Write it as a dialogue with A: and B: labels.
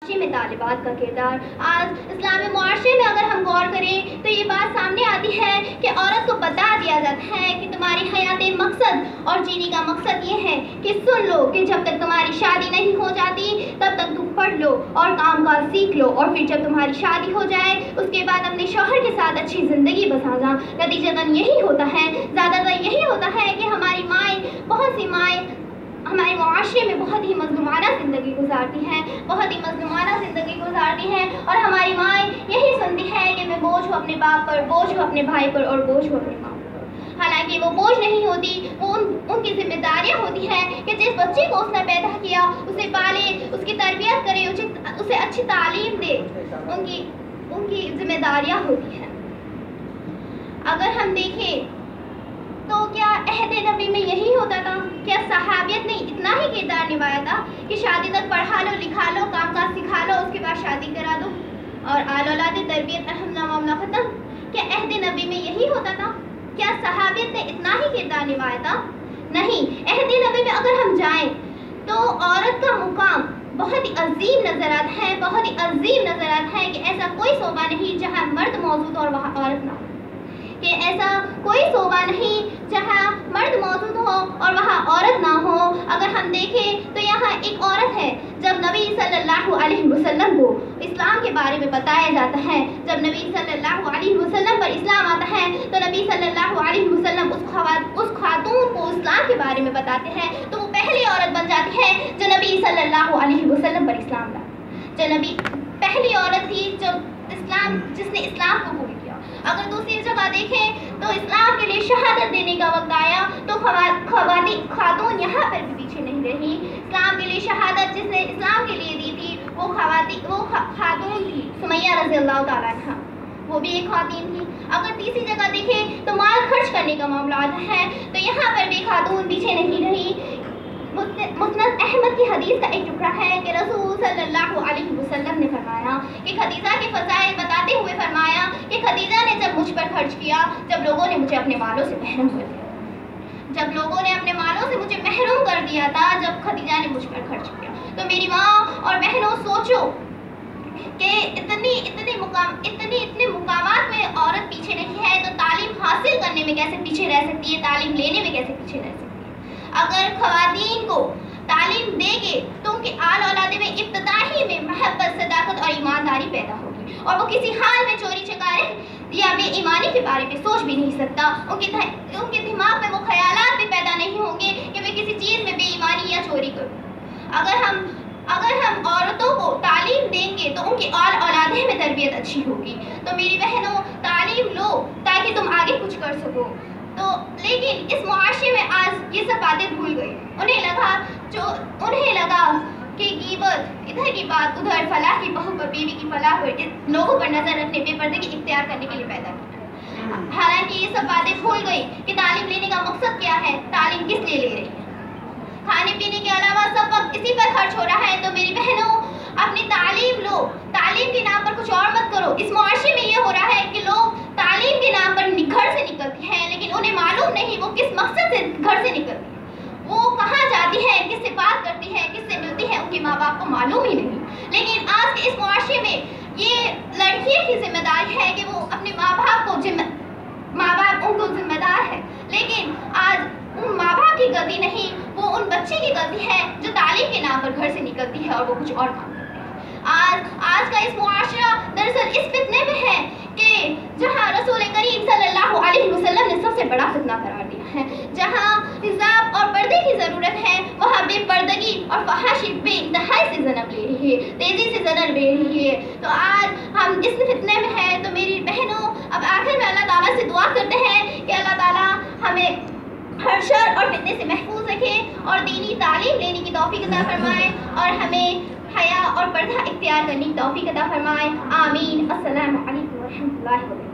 A: معاشرے میں طالبات کا کردار. آج اسلامی معاشرے میں اگر ہم غور کریں تو یہ بات سامنے آتی ہے کہ عورت کو بتا دیا جاتا ہے کہ تمہاری حیات مقصد اور جینے کا مقصد یہ ہے کہ سن لو کہ جب تک تمہاری شادی نہیں ہو جاتی تب تک تم پڑھ لو اور کام کاج سیکھ لو، اور پھر جب تمہاری شادی ہو جائے اس کے بعد اپنے شوہر کے ساتھ اچھی زندگی بسا جا. نتیجتاً یہی ہوتا ہے، زیادہ تر یہی ہوتا ہے کہ ہماری مائیں، بہت سی مائیں ہمارے معاشرے میں بہت ہی مظلومانہ زندگی گزارتی ہیں، بہت ہی مظلومانہ زندگی گزارتی ہیں، اور ہماری مائیں یہی سنتی ہیں کہ میں بوجھ ہوں اپنے باپ پر، بوجھ ہوں اپنے بھائی پر، اور بوجھ ہوں اپنے ماں پر. حالانکہ وہ بوجھ نہیں ہوتی، وہ ان کی ذمہ داریاں ہوتی ہیں کہ جس بچے کو اس نے پیدا کیا اسے پالے، اس کی تربیت کرے، اسے اچھی تعلیم دے، ان کی ذمہ داریاں ہوتی ہیں. اگر ہم دیکھیں تو کیا عہد نبی میں یہی ہوتا تھا؟ کیا صحابیت نے اتنا ہی کردار نبھایا تھا کہ شادی تک پڑھا لو، لکھا لو، کام کاج سکھا لو، اس کے بعد شادی کرا دو اور آل اولاد تربیت الحمدللہ معاملہ ختم؟ کیا عہد نبی میں یہی ہوتا تھا؟ کیا صحابیت نے اتنا ہی کردار نبھایا تھا؟ نہیں. عہد نبی میں اگر ہم جائیں تو عورت کا مقام بہت ہی عظیم نظر آتا ہے، بہت ہی عظیم نظر آتا ہے کہ ایسا کوئی شعبہ نہیں جہاں مرد موجود اور وہاں عورت نہ ہو، کہ ایسا کوئی شعبہ نہیں جہاں مرد موجود ہو اور وہاں عورت نہ ہو. اگر ہم دیکھیں تو یہاں ایک عورت ہے. جب نبی صلی اللہ علیہ وسلم کو اسلام کے بارے میں بتایا جاتا ہے، جب نبی صلی اللہ علیہ وسلم پر اسلام آتا ہے تو نبی صلی اللہ علیہ وسلم اس خاتون کو اسلام کے بارے میں بتاتے ہیں تو وہ پہلی عورت بن جاتی ہے جو نبی صلی اللہ علیہ وسلم پر اسلام لائی، جو نبی پہلی عورت تھی جس نے اسلام قبول کیا. اگر دوسری جگہ دیکھیں تو اسلام کے لیے شہادت دینے کا وقت آیا تو خاتون یہاں پر بھی پیچھے نہیں رہی. اسلام کے لیے شہادت جس نے اسلام کے لیے دی تھی وہ خاتون تھی سمیہ رضی اللہ تعالیٰ عنہا، وہ بھی ایک خاتون تھی. اگر تیسری جگہ دیکھیں تو مال خرچ کرنے کا معاملہ آتا ہے تو یہاں پر بھی خاتون پیچھے نہیں رہی. مسند احمد کی حدیث کا ایک ٹکڑا ہے کہ رسول صلی اللہ علیہ وسلم نے فرمایا کہ خدیجہ کے فضائل بتاتے ہوئے فرمایا کہ خدیجہ نے جب مجھ پر خرچ کیا، جب لوگوں نے مجھے اپنے مالوں سے محروم کر دیا، جب لوگوں نے اپنے مالوں سے مجھے محروم کر دیا تھا، جب خدیجہ نے مجھ پر خرچ کیا. تو میری ماں اور بہنوں سوچو کہ اتنے مقامات میں عورت پیچھے نہیں ہے تو تعلیم حاصل کرنے میں کیسے پیچھے رہ سکتی ہے، تعلیم لینے میں کیسے پیچھے رہ سکتی ہے. اگر خواتین کو تعلیم دے گے تو ان کے آل اولاد میں ابتدائی میں محبت، صداقت اور ایمانداری پیدا ہوگی، اور وہ کسی حال میں چوری چکاری یا بے ایمانی کے بارے میں سوچ بھی نہیں سکتا. ان کے دماغ میں وہ خیالات بھی پیدا نہیں ہوں گے کہ میں کسی چیز میں بے ایمانی یا چوری کروں. اگر ہم عورتوں کو تعلیم دیں گے تو ان کی آل اولادیں میں تربیت اچھی ہوگی. تو میری بہنوں تعلیم لو تاکہ تم آگے کچھ کر سکو. تو لیکن اس معاشرے میں آج یہ سب باتیں بھول گئی. انہیں لگا کہ غیبت ادھر کی بات ادھر، فلاح کی بہو پر، بیوی کی فلاح پر، لوگوں پر نظر رکھنے، بے پردگی اختیار کرنے کے لیے پیدا کیا. حالانکہ یہ سب باتیں بھول گئی کہ تعلیم لینے کا مقصد کیا ہے، تعلیم کس لیے لے رہی ہے. کھانے پینے کے علاوہ سب وقت اسی پر خرچ ہو رہا ہے. تو میری بہنوں اپنی تعلیم لو، تعلیم کے نام پر کچھ اور مت کرو. اس معاشرے میں یہ ہو رہا ہے کہ لوگ تعلیم کے نام پر گھر سے نکلتے ہیں لیکن انہیں معلوم نہیں وہ کس مقصد سے گھر سے نکلتی ہے، وہ کہاں جاتی ہے، کس سے بات کرتی ہے، کس سے ملتی ہے، ان کے ماں باپ کو معلوم ہی نہیں. لیکن آج کے اس معاشرے میں یہ لڑکیوں کی ذمہ داری ہے کہ وہ اپنے ماں باپ ان کو ذمہ دار ہے. لیکن آج ان ماں باپ کی غلطی نہیں، وہ ان بچے کی غلطی ہے جو تعلیم کے نام پر گھر سے نکلتی ہے اور وہ کچھ اور کام کرتے ہیں. آج کا اس معاشرہ دراصل اس فتنے میں ہے کہ جہاں رسول کریم صلی اللہ علیہ وسلم نے سب سے بڑا فتنہ قرار دیا ہے، جہاں حجاب اور پردے کی ضرورت ہے وہاں بے پردگی اور فحاشی بے انتہائی سے جنم لے رہی ہے، تیزی سے جنم لے رہی ہے. تو آج ہم اس فتنے میں ہیں. تو میری بہنوں اب آخر میں اللہ تعالیٰ سے دعا کرتے ہیں کہ اللہ تعالیٰ ہمیں ہر شر اور فتنے سے محفوظ رکھے اور دینی تعلیم لینے کی توفیق عطا فرمائے اور ہمیں حیا اور پردہ اختیار کرنے کی توفیق عطا فرمائے. آمین. السلام علیکم ورحمۃ اللہ وبرکاتہ.